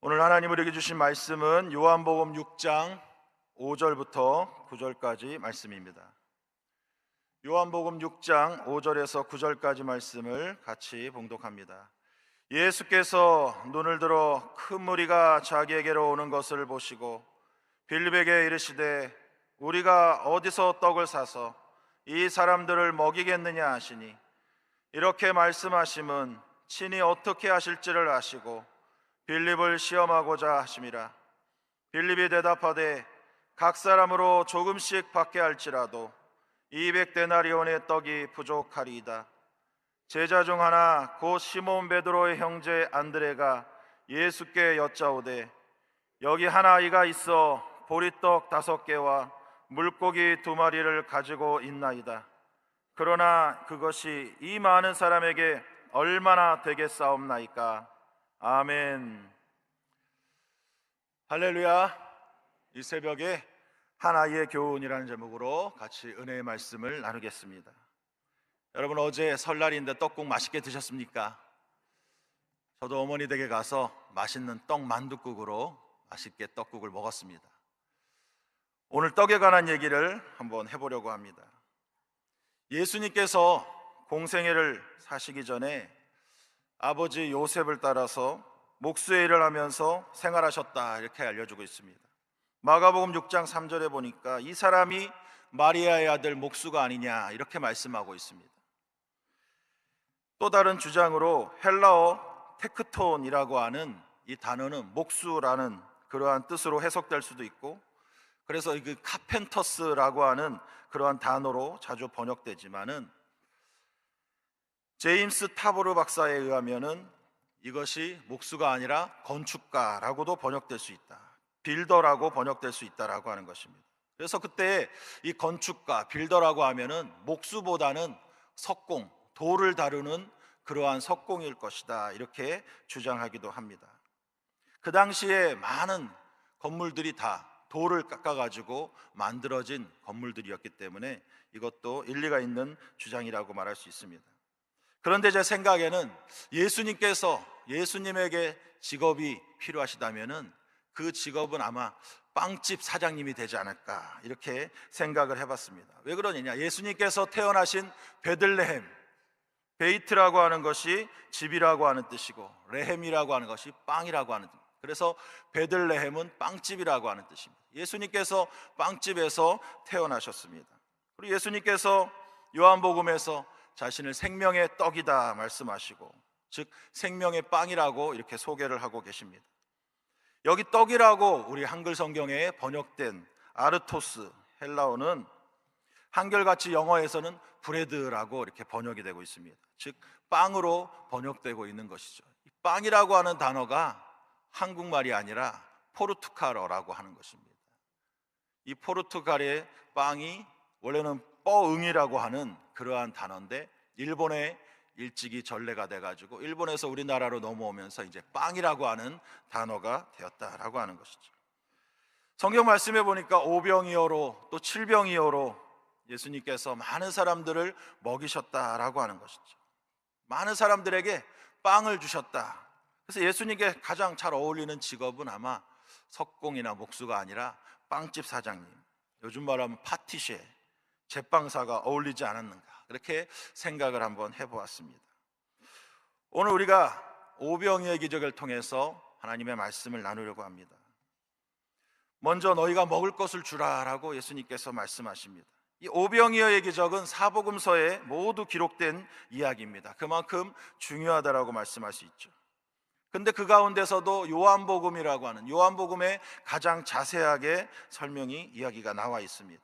오늘 하나님 우리에게 주신 말씀은 요한복음 6장 5절부터 9절까지 말씀입니다. 요한복음 6장 5절에서 9절까지 말씀을 같이 봉독합니다. 예수께서 눈을 들어 큰 무리가 자기에게로 오는 것을 보시고 빌립에게 이르시되 우리가 어디서 떡을 사서 이 사람들을 먹이겠느냐 하시니, 이렇게 말씀하심은 친히 어떻게 하실지를 아시고 빌립을 시험하고자 하심이라. 빌립이 대답하되 각 사람으로 조금씩 받게 할지라도 200데나리온의 떡이 부족하리이다. 제자 중 하나 곧 시몬 베드로의 형제 안드레가 예수께 여짜오되 여기 한 아이가 있어 보리떡 5개와 물고기 2마리를 가지고 있나이다. 그러나 그것이 이 많은 사람에게 얼마나 되겠사옵나이까. 아멘. 할렐루야. 이 새벽에 한 아이의 교훈이라는 제목으로 같이 은혜의 말씀을 나누겠습니다. 여러분, 어제 설날인데 떡국 맛있게 드셨습니까? 저도 어머니 댁에 가서 맛있는 떡 만둣국으로 맛있게 떡국을 먹었습니다. 오늘 떡에 관한 얘기를 한번 해보려고 합니다. 예수님께서 공생애를 사시기 전에 아버지 요셉을 따라서 목수의 일을 하면서 생활하셨다, 이렇게 알려주고 있습니다. 마가복음 6장 3절에 보니까 이 사람이 마리아의 아들 목수가 아니냐, 이렇게 말씀하고 있습니다. 또 다른 주장으로 헬라어 테크톤이라고 하는 이 단어는 목수라는 그러한 뜻으로 해석될 수도 있고, 그래서 그 카펜터스라고 하는 그러한 단어로 자주 번역되지만은 제임스 타보르 박사에 의하면은 이것이 목수가 아니라 건축가라고도 번역될 수 있다, 빌더라고 번역될 수 있다라고 하는 것입니다. 그래서 그때 이 건축가, 빌더라고 하면은 목수보다는 석공, 돌을 다루는 그러한 석공일 것이다, 이렇게 주장하기도 합니다. 그 당시에 많은 건물들이 다 돌을 깎아가지고 만들어진 건물들이었기 때문에 이것도 일리가 있는 주장이라고 말할 수 있습니다. 그런데 제 생각에는 예수님에게 직업이 필요하시다면은 그 직업은 아마 빵집 사장님이 되지 않을까, 이렇게 생각을 해봤습니다. 왜 그러느냐? 예수님께서 태어나신 베들레헴, 베이트라고 하는 것이 집이라고 하는 뜻이고 레헴이라고 하는 것이 빵이라고 하는 뜻. 그래서 베들레헴은 빵집이라고 하는 뜻입니다. 예수님께서 빵집에서 태어나셨습니다. 그리고 예수님께서 요한복음에서 자신을 생명의 떡이다 말씀하시고, 즉 생명의 빵이라고 이렇게 소개를 하고 계십니다. 여기 떡이라고 우리 한글 성경에 번역된 아르토스, 헬라어는 한결같이 영어에서는 브레드라고 이렇게 번역이 되고 있습니다. 즉 빵으로 번역되고 있는 것이죠. 이 빵이라고 하는 단어가 한국말이 아니라 포르투갈어라고 하는 것입니다. 이 포르투갈의 빵이 원래는 뻐응이라고 하는 그러한 단어인데, 일본에 일찍이 전래가 돼가지고 일본에서 우리나라로 넘어오면서 이제 빵이라고 하는 단어가 되었다라고 하는 것이죠. 성경 말씀에 보니까 오병이어로 또 칠병이어로 예수님께서 많은 사람들을 먹이셨다라고 하는 것이죠. 많은 사람들에게 빵을 주셨다. 그래서 예수님께 가장 잘 어울리는 직업은 아마 석공이나 목수가 아니라 빵집 사장님, 요즘 말하면 파티쉐, 제빵사가 어울리지 않았는가, 그렇게 생각을 한번 해보았습니다. 오늘 우리가 오병이어의 기적을 통해서 하나님의 말씀을 나누려고 합니다. 먼저 너희가 먹을 것을 주라라고 예수님께서 말씀하십니다. 이 오병이어의 기적은 사복음서에 모두 기록된 이야기입니다. 그만큼 중요하다라고 말씀할 수 있죠. 근데 그 가운데서도 요한복음이라고 하는, 요한복음에 가장 자세하게 설명이, 이야기가 나와 있습니다.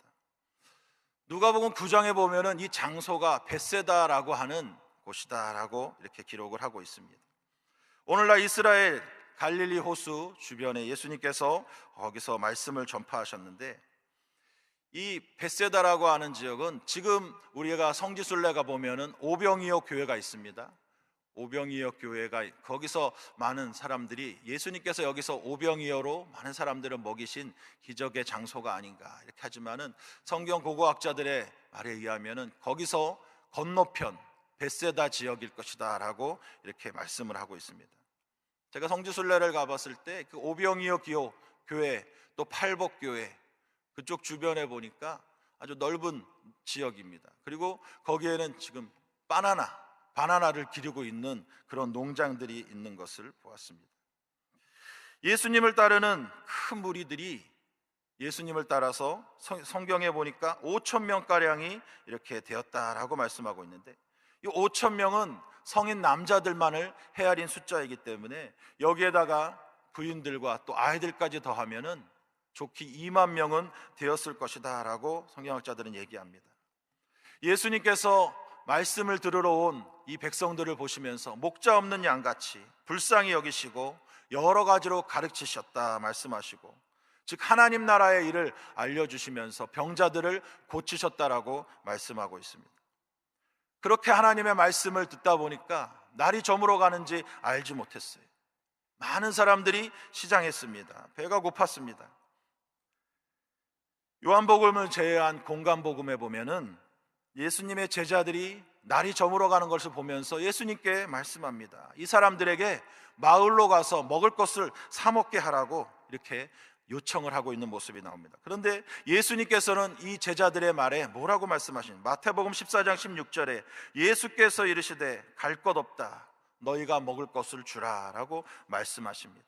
누가복음 9장에 보면은 이 장소가 벳세다라고 하는 곳이다라고 이렇게 기록을 하고 있습니다. 오늘날 이스라엘 갈릴리 호수 주변에 예수님께서 거기서 말씀을 전파하셨는데, 이 벳세다라고 하는 지역은 지금 우리가 성지순례가 보면은 오병이어 교회가 있습니다. 오병이어 교회가, 거기서 많은 사람들이, 예수님께서 여기서 오병이어로 많은 사람들을 먹이신 기적의 장소가 아닌가 이렇게 하지만은 성경 고고학자들의 말에 의하면은 거기서 건너편 벳세다 지역일 것이다 라고 이렇게 말씀을 하고 있습니다. 제가 성지순례를 가봤을 때 그 오병이어 기호 교회 또 팔복교회 그쪽 주변에 보니까 아주 넓은 지역입니다. 그리고 거기에는 지금 바나나를 기르고 있는 그런 농장들이 있는 것을 보았습니다. 예수님을 따르는 큰 무리들이 예수님을 따라서 성경에 보니까 5천 명가량이 이렇게 되었다라고 말씀하고 있는데, 이 5천 명은 성인 남자들만을 헤아린 숫자이기 때문에 여기에다가 부인들과 또 아이들까지 더하면은 좋게 2만 명은 되었을 것이다 라고 성경학자들은 얘기합니다. 예수님께서 말씀을 들으러 온 이 백성들을 보시면서 목자 없는 양같이 불쌍히 여기시고 여러 가지로 가르치셨다 말씀하시고, 즉 하나님 나라의 일을 알려주시면서 병자들을 고치셨다라고 말씀하고 있습니다. 그렇게 하나님의 말씀을 듣다 보니까 날이 저물어 가는지 알지 못했어요. 많은 사람들이 시장했습니다. 배가 고팠습니다. 요한복음을 제외한 공간복음에 보면은 예수님의 제자들이 날이 저물어 가는 것을 보면서 예수님께 말씀합니다. 이 사람들에게 마을로 가서 먹을 것을 사 먹게 하라고 이렇게 요청을 하고 있는 모습이 나옵니다. 그런데 예수님께서는 이 제자들의 말에 뭐라고 말씀하시는, 마태복음 14장 16절에 예수께서 이르시되 갈 것 없다, 너희가 먹을 것을 주라 라고 말씀하십니다.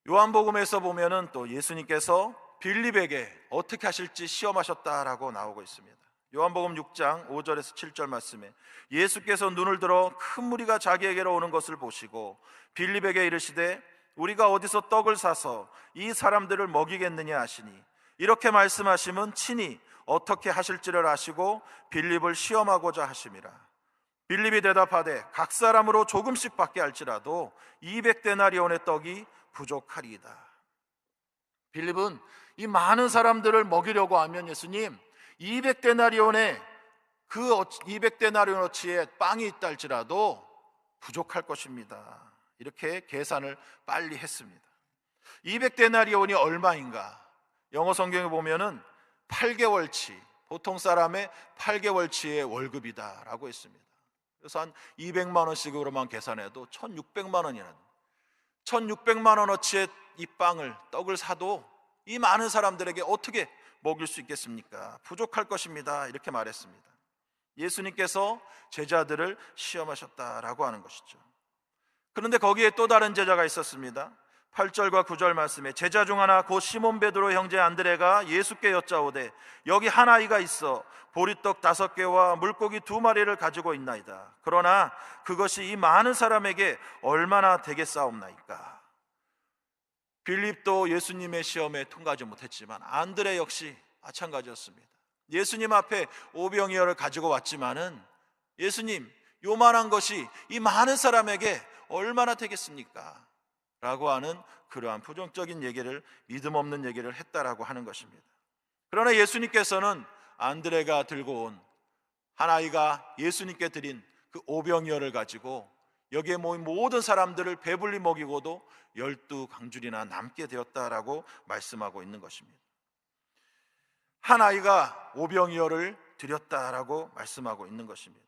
요한복음에서 보면은 또 예수님께서 빌립에게 어떻게 하실지 시험하셨다라고 나오고 있습니다. 요한복음 6장 5절에서 7절 말씀에 예수께서 눈을 들어 큰 무리가 자기에게로 오는 것을 보시고 빌립에게 이르시되 우리가 어디서 떡을 사서 이 사람들을 먹이겠느냐 하시니, 이렇게 말씀하시면 친히 어떻게 하실지를 아시고 빌립을 시험하고자 하심이라. 빌립이 대답하되 각 사람으로 조금씩 받게 할지라도 200데나리온의 떡이 부족하리이다. 빌립은 이 많은 사람들을 먹이려고 하면 예수님 200데나리온의 그 200데나리온어치의 빵이 있다 할지라도 부족할 것입니다. 이렇게 계산을 빨리 했습니다. 200데나리온이 얼마인가? 영어 성경에 보면은 8개월치, 보통 사람의 8개월치의 월급이다라고 했습니다. 그래서 한 200만 원씩으로만 계산해도 1600만 원이라는, 1600만 원어치의 이 떡을 사도 이 많은 사람들에게 어떻게 먹일 수 있겠습니까? 부족할 것입니다. 이렇게 말했습니다. 예수님께서 제자들을 시험하셨다라고 하는 것이죠. 그런데 거기에 또 다른 제자가 있었습니다. 8절과 9절 말씀에 제자 중 하나 곧 시몬 베드로 형제 안드레가 예수께 여짜오되 여기 한 아이가 있어 보리떡 5개와 물고기 2마리를 가지고 있나이다. 그러나 그것이 이 많은 사람에게 얼마나 되겠사옵나이까. 빌립도 예수님의 시험에 통과하지 못했지만 안드레 역시 마찬가지였습니다. 예수님 앞에 오병이어를 가지고 왔지만은 예수님, 요만한 것이 이 많은 사람에게 얼마나 되겠습니까? 라고 하는 그러한 부정적인 얘기를, 믿음 없는 얘기를 했다라고 하는 것입니다. 그러나 예수님께서는 안드레가 들고 온 한 아이가 예수님께 드린 그 오병이어를 가지고 여기에 모인 모든 사람들을 배불리 먹이고도 12강줄이나 남게 되었다라고 말씀하고 있는 것입니다. 한 아이가 오병이어를 드렸다라고 말씀하고 있는 것입니다.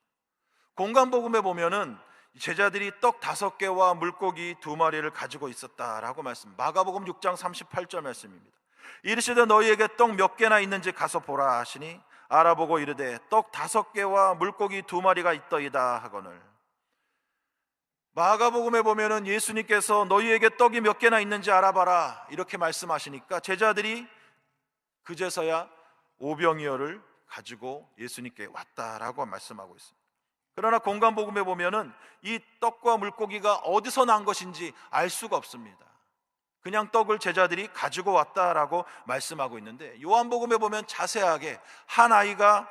공간복음에 보면은 제자들이 떡 5개와 물고기 2마리를 가지고 있었다라고 말씀, 마가복음 6장 38절 말씀입니다. 이르시되 너희에게 떡 몇 개나 있는지 가서 보라 하시니 알아보고 이르되 떡 5개와 물고기 2마리가 있더이다 하거늘. 마가복음에 보면은 예수님께서 너희에게 떡이 몇 개나 있는지 알아봐라 이렇게 말씀하시니까 제자들이 그제서야 오병이어를 가지고 예수님께 왔다라고 말씀하고 있습니다. 그러나 공간복음에 보면은 이 떡과 물고기가 어디서 난 것인지 알 수가 없습니다. 그냥 떡을 제자들이 가지고 왔다라고 말씀하고 있는데, 요한복음에 보면 자세하게 한 아이가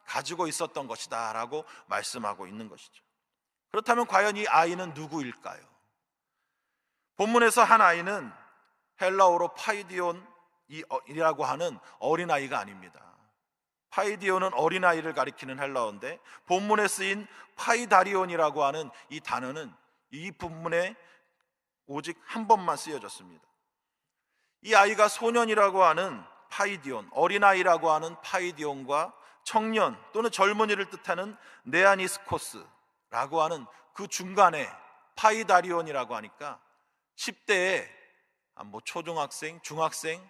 가지고 있었던 것이다 라고 말씀하고 있는 것이죠. 그렇다면 과연 이 아이는 누구일까요? 본문에서 한 아이는 헬라어로 파이디온이라고 하는 어린아이가 아닙니다. 파이디온은 어린아이를 가리키는 헬라어인데 본문에 쓰인 파이다리온이라고 하는 이 단어는 이 본문에 오직 한 번만 쓰여졌습니다. 이 아이가 소년이라고 하는 파이디온, 어린아이라고 하는 파이디온과 청년 또는 젊은이를 뜻하는 네아니스코스라고 하는 그 중간에 파이다리온이라고 하니까 10대에 초등학생, 중학생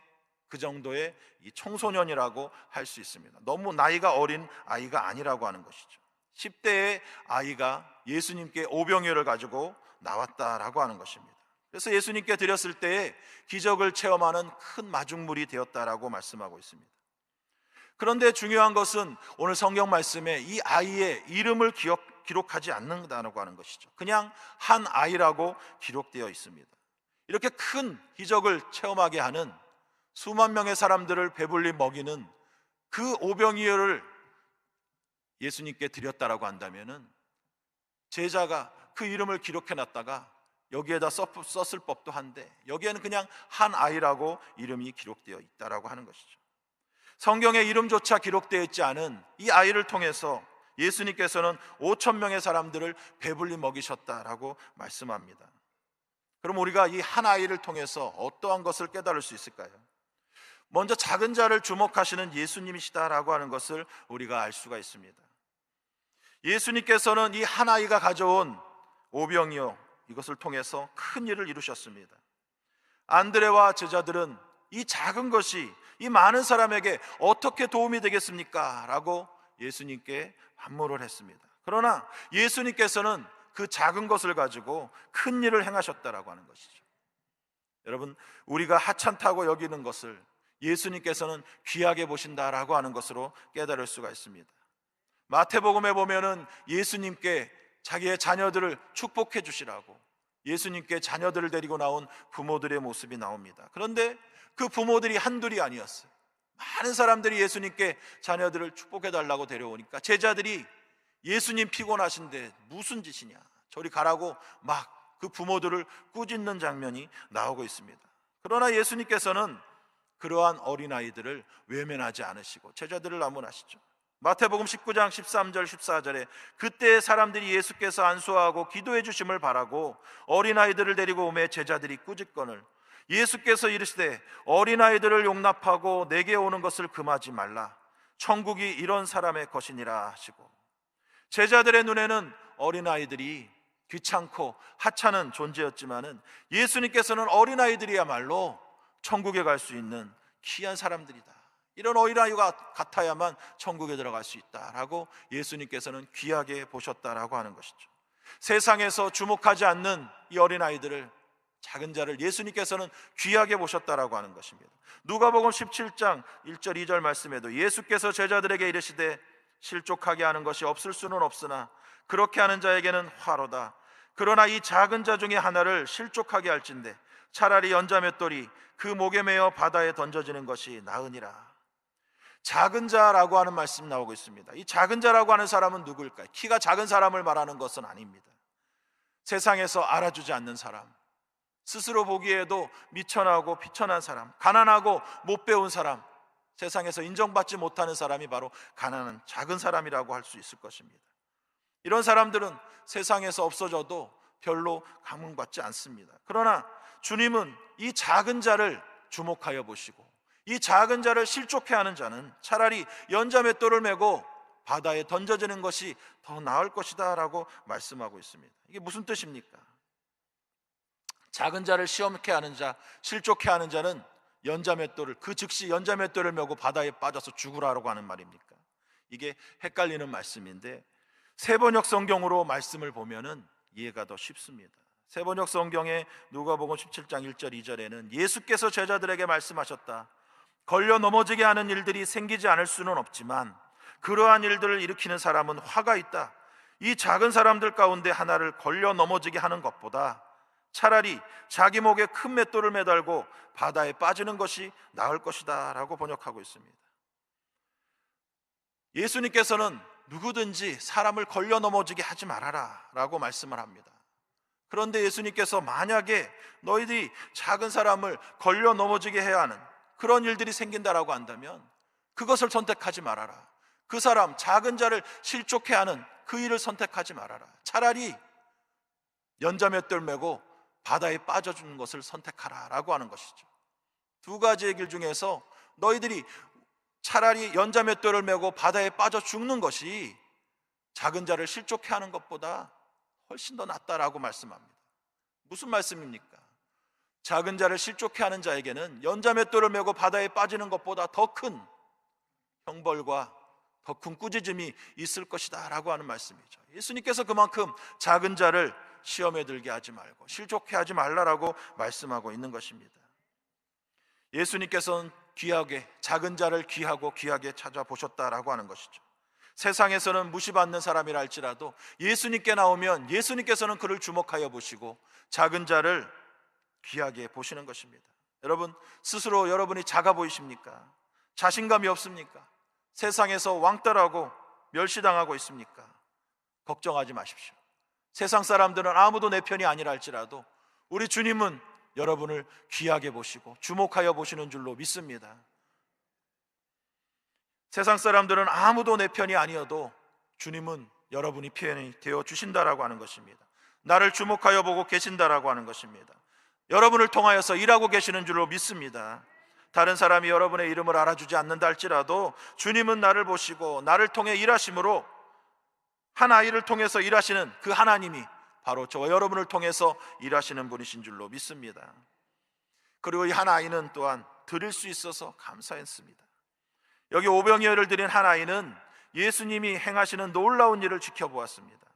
그 정도의 이 청소년이라고 할 수 있습니다. 너무 나이가 어린 아이가 아니라고 하는 것이죠. 10대의 아이가 예수님께 오병이어를 가지고 나왔다라고 하는 것입니다. 그래서 예수님께 드렸을 때에 기적을 체험하는 큰 마중물이 되었다라고 말씀하고 있습니다. 그런데 중요한 것은 오늘 성경 말씀에 이 아이의 이름을 기록하지 않는다고 하는 것이죠. 그냥 한 아이라고 기록되어 있습니다. 이렇게 큰 기적을 체험하게 하는 수만 명의 사람들을 배불리 먹이는 그 오병이어를 예수님께 드렸다라고 한다면은 제자가 그 이름을 기록해 놨다가 여기에다 썼을 법도 한데 여기에는 그냥 한 아이라고 이름이 기록되어 있다라고 하는 것이죠. 성경에 이름조차 기록되어 있지 않은 이 아이를 통해서 예수님께서는 5천 명의 사람들을 배불리 먹이셨다라고 말씀합니다. 그럼 우리가 이 한 아이를 통해서 어떠한 것을 깨달을 수 있을까요? 먼저 작은 자를 주목하시는 예수님이시다라고 하는 것을 우리가 알 수가 있습니다. 예수님께서는 이 한 아이가 가져온 오병이어 이것을 통해서 큰 일을 이루셨습니다. 안드레와 제자들은 이 작은 것이 이 많은 사람에게 어떻게 도움이 되겠습니까? 라고 예수님께 반문을 했습니다. 그러나 예수님께서는 그 작은 것을 가지고 큰 일을 행하셨다라고 하는 것이죠. 여러분, 우리가 하찮다고 여기는 것을 예수님께서는 귀하게 보신다라고 하는 것으로 깨달을 수가 있습니다. 마태복음에 보면은 예수님께 자기의 자녀들을 축복해 주시라고 예수님께 자녀들을 데리고 나온 부모들의 모습이 나옵니다. 그런데 그 부모들이 한둘이 아니었어요. 많은 사람들이 예수님께 자녀들을 축복해 달라고 데려오니까 제자들이 예수님 피곤하신데 무슨 짓이냐, 저리 가라고 막 그 부모들을 꾸짖는 장면이 나오고 있습니다. 그러나 예수님께서는 그러한 어린아이들을 외면하지 않으시고 제자들을 나무라시죠. 마태복음 19장 13절 14절에 그때 사람들이 예수께서 안수하고 기도해 주심을 바라고 어린아이들을 데리고 오매 제자들이 꾸짖거늘 예수께서 이르시되 어린아이들을 용납하고 내게 오는 것을 금하지 말라, 천국이 이런 사람의 것이니라 하시고, 제자들의 눈에는 어린아이들이 귀찮고 하찮은 존재였지만은 예수님께서는 어린아이들이야말로 천국에 갈 수 있는 귀한 사람들이다, 이런 어린아이가 같아야만 천국에 들어갈 수 있다라고 예수님께서는 귀하게 보셨다라고 하는 것이죠. 세상에서 주목하지 않는 이 어린아이들을, 작은 자를 예수님께서는 귀하게 보셨다라고 하는 것입니다. 누가복음 17장 1절 2절 말씀에도 예수께서 제자들에게 이르시되 실족하게 하는 것이 없을 수는 없으나 그렇게 하는 자에게는 화로다. 그러나 이 작은 자 중에 하나를 실족하게 할진대 차라리 연자맷돌이 그 목에 매어 바다에 던져지는 것이 나으니라. 작은 자라고 하는 말씀이 나오고 있습니다. 이 작은 자라고 하는 사람은 누구일까요? 키가 작은 사람을 말하는 것은 아닙니다. 세상에서 알아주지 않는 사람, 스스로 보기에도 미천하고 비천한 사람, 가난하고 못 배운 사람, 세상에서 인정받지 못하는 사람이 바로 가난한 작은 사람이라고 할 수 있을 것입니다. 이런 사람들은 세상에서 없어져도 별로 감흥받지 않습니다. 그러나 주님은 이 작은 자를 주목하여 보시고 이 작은 자를 실족해 하는 자는 차라리 연자맷돌을 메고 바다에 던져지는 것이 더 나을 것이다 라고 말씀하고 있습니다. 이게 무슨 뜻입니까? 작은 자를 시험케 하는 자, 실족해 하는 자는 연자맷돌을, 그 즉시 연자맷돌을 메고 바다에 빠져서 죽으라고 하는 말입니까? 이게 헷갈리는 말씀인데 세번역 성경으로 말씀을 보면은 이해가 더 쉽습니다. 세번역 성경에 누가복음 17장 1절 2절에는 예수께서 제자들에게 말씀하셨다. 걸려 넘어지게 하는 일들이 생기지 않을 수는 없지만 그러한 일들을 일으키는 사람은 화가 있다. 이 작은 사람들 가운데 하나를 걸려 넘어지게 하는 것보다 차라리 자기 목에 큰 맷돌을 매달고 바다에 빠지는 것이 나을 것이다 라고 번역하고 있습니다. 예수님께서는 누구든지 사람을 걸려 넘어지게 하지 말아라 라고 말씀을 합니다. 그런데 예수님께서 만약에 너희들이 작은 사람을 걸려 넘어지게 해야 하는 그런 일들이 생긴다라고 한다면 그것을 선택하지 말아라. 그 사람, 작은 자를 실족해 하는 그 일을 선택하지 말아라. 차라리 연자맷돌 메고 바다에 빠져주는 것을 선택하라 라고 하는 것이죠. 두 가지의 길 중에서 너희들이 차라리 연자맷돌을 메고 바다에 빠져 죽는 것이 작은 자를 실족해 하는 것보다 훨씬 더 낫다라고 말씀합니다. 무슨 말씀입니까? 작은 자를 실족해 하는 자에게는 연자맷돌을 메고 바다에 빠지는 것보다 더 큰 형벌과 더 큰 꾸짖음이 있을 것이다 라고 하는 말씀이죠. 예수님께서 그만큼 작은 자를 시험에 들게 하지 말고 실족해 하지 말라라고 말씀하고 있는 것입니다. 예수님께서는 귀하게, 작은 자를 귀하고 귀하게 찾아보셨다라고 하는 것이죠. 세상에서는 무시받는 사람이라 할지라도 예수님께 나오면 예수님께서는 그를 주목하여 보시고 작은 자를 귀하게 보시는 것입니다. 여러분, 스스로 여러분이 작아 보이십니까? 자신감이 없습니까? 세상에서 왕따라고 멸시당하고 있습니까? 걱정하지 마십시오. 세상 사람들은 아무도 내 편이 아니라 할지라도 우리 주님은 여러분을 귀하게 보시고 주목하여 보시는 줄로 믿습니다. 세상 사람들은 아무도 내 편이 아니어도 주님은 여러분이 편이 되어 주신다라고 하는 것입니다. 나를 주목하여 보고 계신다라고 하는 것입니다. 여러분을 통하여서 일하고 계시는 줄로 믿습니다. 다른 사람이 여러분의 이름을 알아주지 않는다 할지라도 주님은 나를 보시고 나를 통해 일하심으로 한 아이를 통해서 일하시는 그 하나님이 바로 저와 여러분을 통해서 일하시는 분이신 줄로 믿습니다. 그리고 이 한 아이는 또한 드릴 수 있어서 감사했습니다. 여기 오병이어를 드린 한 아이는 예수님이 행하시는 놀라운 일을 지켜보았습니다.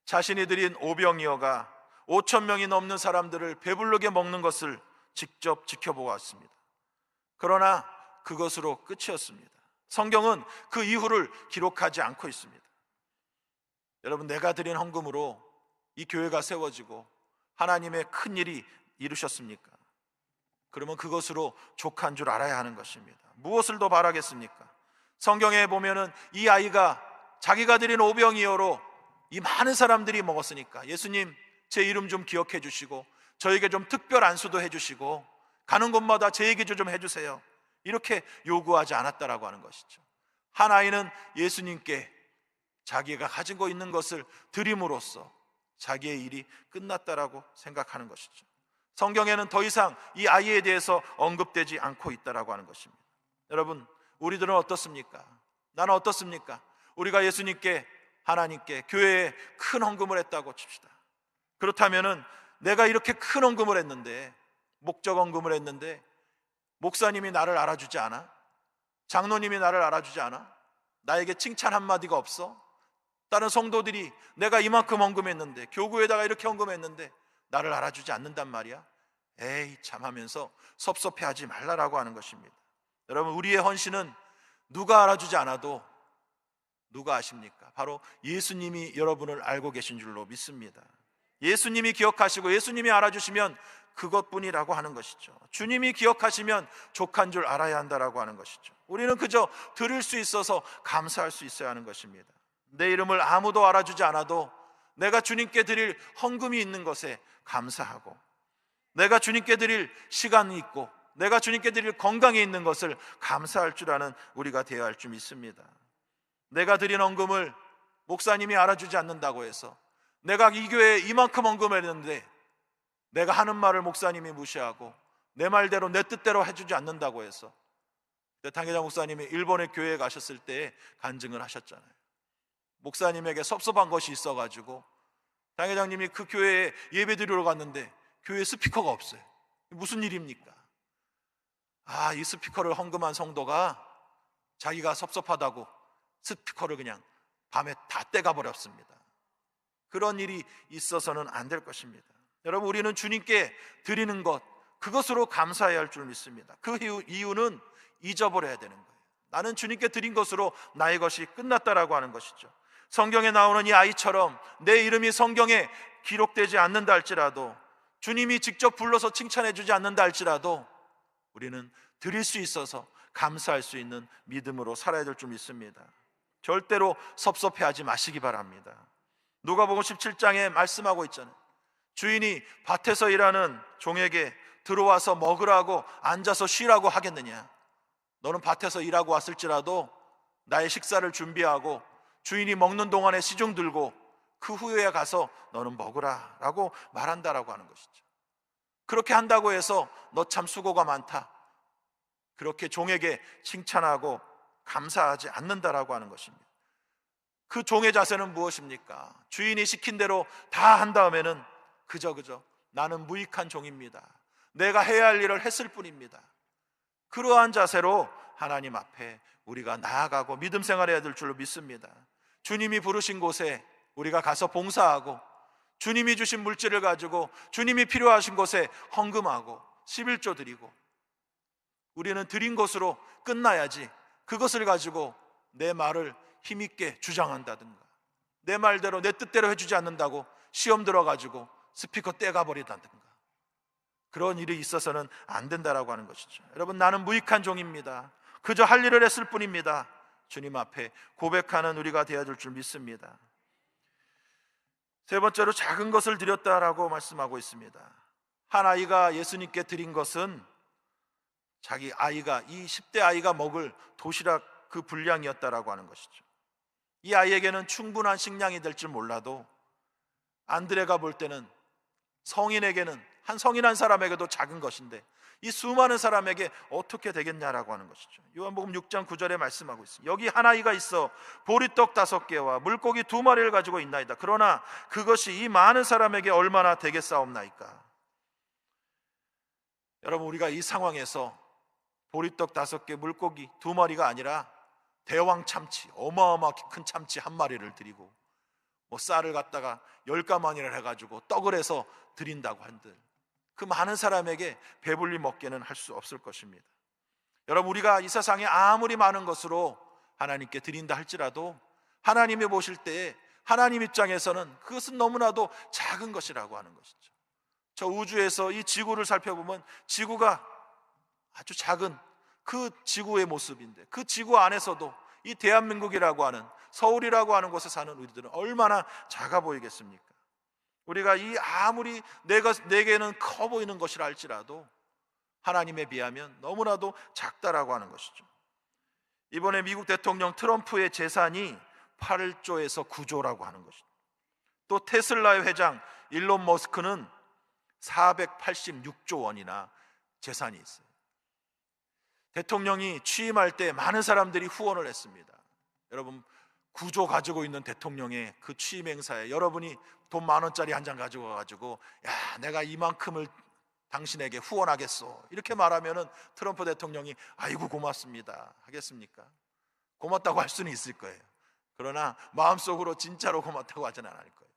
자신이 드린 오병이어가 5천 명이 넘는 사람들을 배부르게 먹는 것을 직접 지켜보았습니다. 그러나 그것으로 끝이었습니다. 성경은 그 이후를 기록하지 않고 있습니다. 여러분, 내가 드린 헌금으로 이 교회가 세워지고 하나님의 큰 일이 이루셨습니까? 그러면 그것으로 족한 줄 알아야 하는 것입니다. 무엇을 더 바라겠습니까? 성경에 보면은 이 아이가 자기가 드린 오병이어로 이 많은 사람들이 먹었으니까 예수님 제 이름 좀 기억해 주시고 저에게 좀 특별 안수도 해 주시고 가는 곳마다 제 얘기 좀 해주세요, 이렇게 요구하지 않았다라고 하는 것이죠. 한 아이는 예수님께 자기가 가지고 있는 것을 드림으로써 자기의 일이 끝났다라고 생각하는 것이죠. 성경에는 더 이상 이 아이에 대해서 언급되지 않고 있다라고 하는 것입니다. 여러분, 우리들은 어떻습니까? 나는 어떻습니까? 우리가 예수님께, 하나님께, 교회에 큰 헌금을 했다고 칩시다. 그렇다면은 내가 이렇게 큰 헌금을 했는데, 목적 헌금을 했는데 목사님이 나를 알아주지 않아? 장로님이 나를 알아주지 않아? 나에게 칭찬 한마디가 없어? 다른 성도들이 내가 이만큼 헌금했는데, 교구에다가 이렇게 헌금했는데 나를 알아주지 않는단 말이야? 에이 참 하면서 섭섭해하지 말라라고 하는 것입니다. 여러분, 우리의 헌신은 누가 알아주지 않아도 누가 아십니까? 바로 예수님이 여러분을 알고 계신 줄로 믿습니다. 예수님이 기억하시고 예수님이 알아주시면 그것뿐이라고 하는 것이죠. 주님이 기억하시면 족한 줄 알아야 한다라고 하는 것이죠. 우리는 그저 드릴 수 있어서 감사할 수 있어야 하는 것입니다. 내 이름을 아무도 알아주지 않아도 내가 주님께 드릴 헌금이 있는 것에 감사하고, 내가 주님께 드릴 시간이 있고, 내가 주님께 드릴 건강이 있는 것을 감사할 줄 아는 우리가 되어야 할 줄 믿습니다. 내가 드린 헌금을 목사님이 알아주지 않는다고 해서, 내가 이 교회에 이만큼 헌금을 했는데 내가 하는 말을 목사님이 무시하고 내 말대로 내 뜻대로 해주지 않는다고 해서, 당회장 목사님이 일본의 교회에 가셨을 때 간증을 하셨잖아요. 목사님에게 섭섭한 것이 있어가지고 당회장님이 그 교회에 예배 드리러 갔는데 교회에 스피커가 없어요. 무슨 일입니까? 이 스피커를 헌금한 성도가 자기가 섭섭하다고 스피커를 그냥 밤에 다 떼가 버렸습니다. 그런 일이 있어서는 안 될 것입니다. 여러분, 우리는 주님께 드리는 것, 그것으로 감사해야 할 줄 믿습니다. 그 이유는 잊어버려야 되는 거예요. 나는 주님께 드린 것으로 나의 것이 끝났다라고 하는 것이죠. 성경에 나오는 이 아이처럼 내 이름이 성경에 기록되지 않는다 할지라도, 주님이 직접 불러서 칭찬해 주지 않는다 할지라도 우리는 드릴 수 있어서 감사할 수 있는 믿음으로 살아야 될 줄 믿습니다. 절대로 섭섭해하지 마시기 바랍니다. 누가복음 17장에 말씀하고 있잖아요. 주인이 밭에서 일하는 종에게 들어와서 먹으라고 앉아서 쉬라고 하겠느냐? 너는 밭에서 일하고 왔을지라도 나의 식사를 준비하고 주인이 먹는 동안에 시중 들고 그 후에 가서 너는 먹으라 라고 말한다라고 하는 것이죠. 그렇게 한다고 해서 너 참 수고가 많다, 그렇게 종에게 칭찬하고 감사하지 않는다라고 하는 것입니다. 그 종의 자세는 무엇입니까? 주인이 시킨 대로 다 한 다음에는 그저 나는 무익한 종입니다. 내가 해야 할 일을 했을 뿐입니다. 그러한 자세로 하나님 앞에 우리가 나아가고 믿음 생활해야 될 줄로 믿습니다. 주님이 부르신 곳에 우리가 가서 봉사하고, 주님이 주신 물질을 가지고 주님이 필요하신 곳에 헌금하고 11조 드리고, 우리는 드린 것으로 끝나야지 그것을 가지고 내 말을 힘있게 주장한다든가, 내 말대로 내 뜻대로 해주지 않는다고 시험 들어가지고 스피커 떼가버리다든가, 그런 일이 있어서는 안 된다라고 하는 것이죠. 여러분, 나는 무익한 종입니다. 그저 할 일을 했을 뿐입니다. 주님 앞에 고백하는 우리가 되어야 될 줄 믿습니다. 세 번째로 작은 것을 드렸다라고 말씀하고 있습니다. 한 아이가 예수님께 드린 것은 자기 아이가, 이 10대 아이가 먹을 도시락 그 분량이었다라고 하는 것이죠. 이 아이에게는 충분한 식량이 될 줄 몰라도 안드레가 볼 때는, 성인에게는, 한 성인한 사람에게도 작은 것인데 이 수많은 사람에게 어떻게 되겠냐라고 하는 것이죠. 요한복음 6장 9절에 말씀하고 있습니다. 여기 한 아이가 있어 보리떡 5개와 물고기 2마리를 가지고 있나이다. 그러나 그것이 이 많은 사람에게 얼마나 되겠사옵나이까. 여러분, 우리가 이 상황에서 보리떡 5개, 물고기 2마리가 아니라 대왕 참치, 어마어마하게 큰 참치 1마리를 드리고, 쌀을 갖다가 10가마니를 해가지고 떡을 해서 드린다고 한들 그 많은 사람에게 배불리 먹게는 할 수 없을 것입니다. 여러분, 우리가 이 세상에 아무리 많은 것으로 하나님께 드린다 할지라도 하나님이 보실 때에 하나님 입장에서는 그것은 너무나도 작은 것이라고 하는 것이죠. 저 우주에서 이 지구를 살펴보면 지구가 아주 작은 그 지구의 모습인데, 그 지구 안에서도 이 대한민국이라고 하는, 서울이라고 하는 곳에 사는 우리들은 얼마나 작아 보이겠습니까? 우리가 이 아무리 내게는 커 보이는 것이라 할지라도 하나님에 비하면 너무나도 작다라고 하는 것이죠. 이번에 미국 대통령 트럼프의 재산이 8조에서 9조라고 하는 것이죠. 또 테슬라의 회장 일론 머스크는 486조 원이나 재산이 있어요. 대통령이 취임할 때 많은 사람들이 후원을 했습니다. 여러분, 9조 가지고 있는 대통령의 그 취임 행사에 여러분이 돈 10,000원짜리 한 장 가지고 가가지고, 야, 내가 이만큼을 당신에게 후원하겠소, 이렇게 말하면은 트럼프 대통령이 아이고 고맙습니다 하겠습니까? 고맙다고 할 수는 있을 거예요. 그러나 마음속으로 진짜로 고맙다고 하지는 않을 거예요.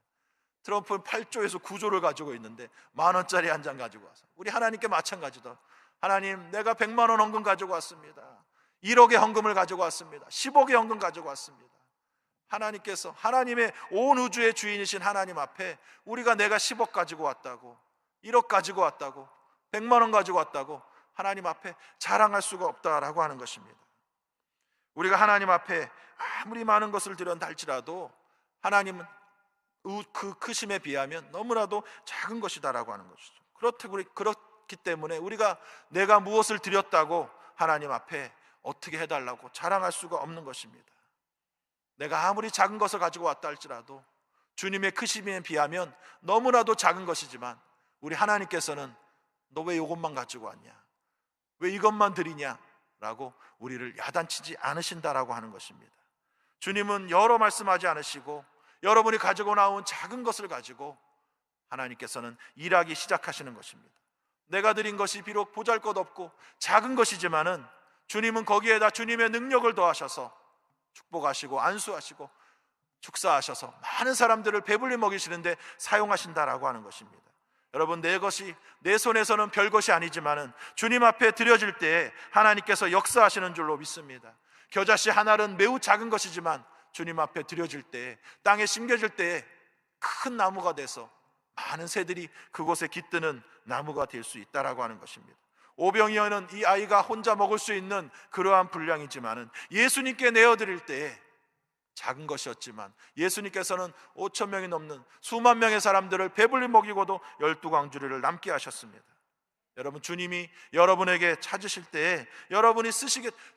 트럼프는 8조에서 9조를 가지고 있는데 10,000원짜리 한 장 가지고 와서, 우리 하나님께 마찬가지다. 하나님, 내가 100만 원 헌금 가지고 왔습니다. 1억의 헌금을 가지고 왔습니다. 10억의 헌금 가지고 왔습니다. 하나님께서, 하나님의 온 우주의 주인이신 하나님 앞에 우리가 내가 10억 가지고 왔다고, 1억 가지고 왔다고, 100만 원 가지고 왔다고 하나님 앞에 자랑할 수가 없다라고 하는 것입니다. 우리가 하나님 앞에 아무리 많은 것을 드렸다 할지라도 하나님은 그 크심에 비하면 너무나도 작은 것이다라고 하는 것이죠. 그렇기 때문에 우리가 내가 무엇을 드렸다고 하나님 앞에 어떻게 해달라고 자랑할 수가 없는 것입니다. 내가 아무리 작은 것을 가지고 왔다 할지라도 주님의 크심에 비하면 너무나도 작은 것이지만 우리 하나님께서는 너 왜 이것만 가지고 왔냐, 왜 이것만 드리냐 라고 우리를 야단치지 않으신다라고 하는 것입니다. 주님은 여러 말씀하지 않으시고 여러분이 가지고 나온 작은 것을 가지고 하나님께서는 일하기 시작하시는 것입니다. 내가 드린 것이 비록 보잘것없고 작은 것이지만은 주님은 거기에다 주님의 능력을 더하셔서 축복하시고 안수하시고 축사하셔서 많은 사람들을 배불리 먹이시는데 사용하신다라고 하는 것입니다. 여러분, 내 것이 내 손에서는 별것이 아니지만은 주님 앞에 드려질 때에 하나님께서 역사하시는 줄로 믿습니다. 겨자씨 하나는 매우 작은 것이지만 주님 앞에 드려질 때에, 땅에 심겨질 때에 큰 나무가 돼서 많은 새들이 그곳에 깃드는 나무가 될 수 있다라고 하는 것입니다. 오병이어는 이 아이가 혼자 먹을 수 있는 그러한 분량이지만은 예수님께 내어드릴 때에 작은 것이었지만 예수님께서는 5,000명이 넘는 수만 명의 사람들을 배불리 먹이고도 12광주리를 남게 하셨습니다. 여러분, 주님이 여러분에게 찾으실 때에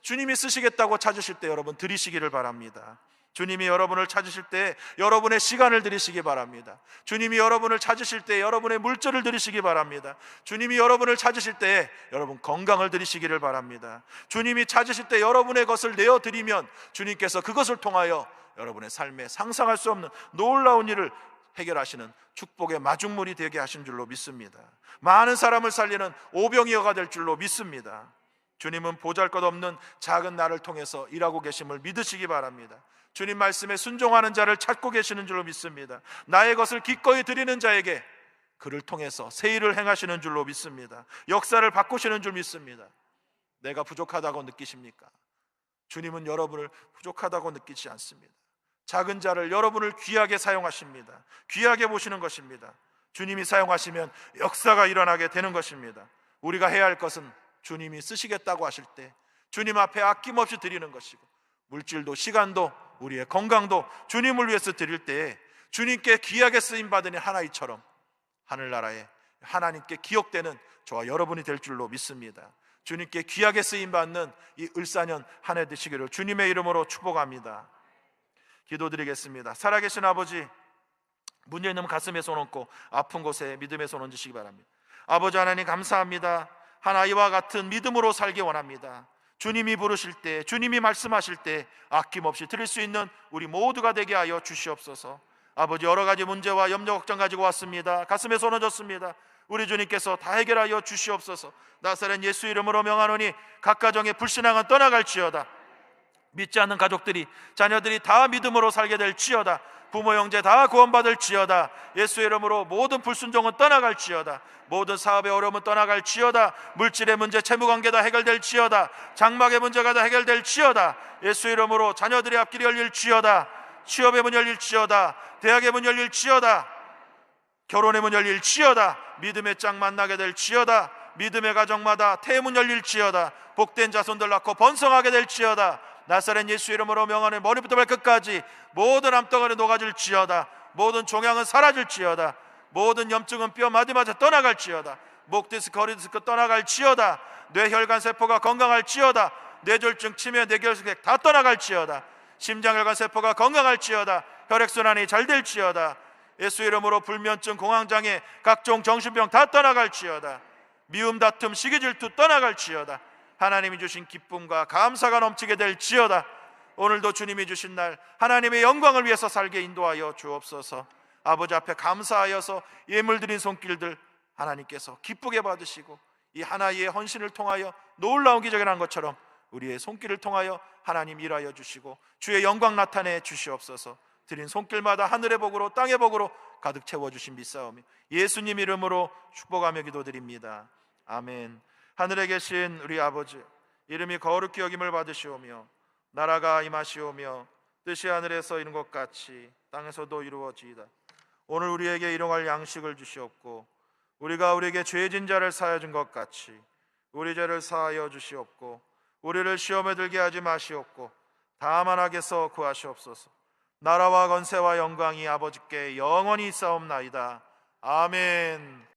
주님이 쓰시겠다고 찾으실 때 여러분 드리시기를 바랍니다. 주님이 여러분을 찾으실 때 여러분의 시간을 드리시기 바랍니다. 주님이 여러분을 찾으실 때 여러분의 물질을 드리시기 바랍니다. 주님이 여러분을 찾으실 때 여러분 건강을 드리시기를 바랍니다. 주님이 찾으실 때 여러분의 것을 내어드리면 주님께서 그것을 통하여 여러분의 삶에 상상할 수 없는 놀라운 일을 해결하시는 축복의 마중물이 되게 하신 줄로 믿습니다. 많은 사람을 살리는 오병이어가 될 줄로 믿습니다. 주님은 보잘것없는 작은 나를 통해서 일하고 계심을 믿으시기 바랍니다. 주님 말씀에 순종하는 자를 찾고 계시는 줄로 믿습니다. 나의 것을 기꺼이 드리는 자에게 그를 통해서 새 일을 행하시는 줄로 믿습니다. 역사를 바꾸시는 줄 믿습니다. 내가 부족하다고 느끼십니까? 주님은 여러분을 부족하다고 느끼지 않습니다. 작은 자를 여러분을 귀하게 사용하십니다. 귀하게 보시는 것입니다. 주님이 사용하시면 역사가 일어나게 되는 것입니다. 우리가 해야 할 것은 주님이 쓰시겠다고 하실 때 주님 앞에 아낌없이 드리는 것이고, 물질도 시간도 우리의 건강도 주님을 위해서 드릴 때에 주님께 귀하게 쓰임받으니 하나이처럼 하늘나라에 하나님께 기억되는 저와 여러분이 될 줄로 믿습니다. 주님께 귀하게 쓰임받는 이 을사년 한 해 되시기를 주님의 이름으로 축복합니다. 기도드리겠습니다. 살아계신 아버지, 문제 있는 가슴에 손 얹고 아픈 곳에 믿음의 손 얹으시기 바랍니다. 아버지 하나님 감사합니다. 한 아이와 같은 믿음으로 살기 원합니다. 주님이 부르실 때, 주님이 말씀하실 때 아낌없이 들을 수 있는 우리 모두가 되게 하여 주시옵소서. 아버지, 여러 가지 문제와 염려 걱정 가지고 왔습니다. 가슴에 손 얹었습니다. 우리 주님께서 다 해결하여 주시옵소서. 나사렛 예수 이름으로 명하노니 각 가정의 불신앙은 떠나갈지어다. 믿지 않는 가족들이, 자녀들이 다 믿음으로 살게 될지어다. 부모 형제 다 구원받을지어다. 예수 이름으로 모든 불순종은 떠나갈지어다. 모든 사업의 어려움은 떠나갈지어다. 물질의 문제, 채무관계 다 해결될지어다. 장막의 문제가 다 해결될지어다. 예수 이름으로 자녀들의 앞길이 열릴지어다. 취업의 문 열릴지어다. 대학의 문 열릴지어다. 결혼의 문 열릴지어다. 믿음의 짝 만나게 될지어다. 믿음의 가정마다 태문 열릴지어다. 복된 자손들 낳고 번성하게 될지어다. 나사렛 예수 이름으로 명하는 머리부터 발끝까지 모든 암덩어리 녹아질지어다. 모든 종양은 사라질지어다. 모든 염증은 뼈 마디마다 떠나갈지어다. 목 디스크, 허리 디스크 떠나갈지어다. 뇌혈관 세포가 건강할지어다. 뇌졸중, 치매, 뇌결핵 다 떠나갈지어다. 심장혈관 세포가 건강할지어다. 혈액순환이 잘 될지어다. 예수 이름으로 불면증, 공황장애, 각종 정신병 다 떠나갈지어다. 미움, 다툼, 시기, 질투 떠나갈지어다. 하나님이 주신 기쁨과 감사가 넘치게 될지어다. 오늘도 주님이 주신 날 하나님의 영광을 위해서 살게 인도하여 주옵소서. 아버지 앞에 감사하여서 예물 드린 손길들 하나님께서 기쁘게 받으시고, 이 하나의 헌신을 통하여 놀라운 기적이 난 것처럼 우리의 손길을 통하여 하나님 일하여 주시고 주의 영광 나타내 주시옵소서. 드린 손길마다 하늘의 복으로 땅의 복으로 가득 채워주신 믿사오며 예수님 이름으로 축복하며 기도드립니다. 아멘. 하늘에 계신 우리 아버지, 이름이 거룩히 여김을 받으시오며 나라가 임하시오며 뜻이 하늘에서 이룬 것 같이 땅에서도 이루어지이다. 오늘 우리에게 일용할 양식을 주시옵고, 우리가 우리에게 죄진 자를 사하여 준 것 같이 우리 죄를 사하여 주시옵고, 우리를 시험에 들게 하지 마시옵고 다만 악에서 구하시옵소서. 나라와 권세와 영광이 아버지께 영원히 있사옵나이다. 아멘.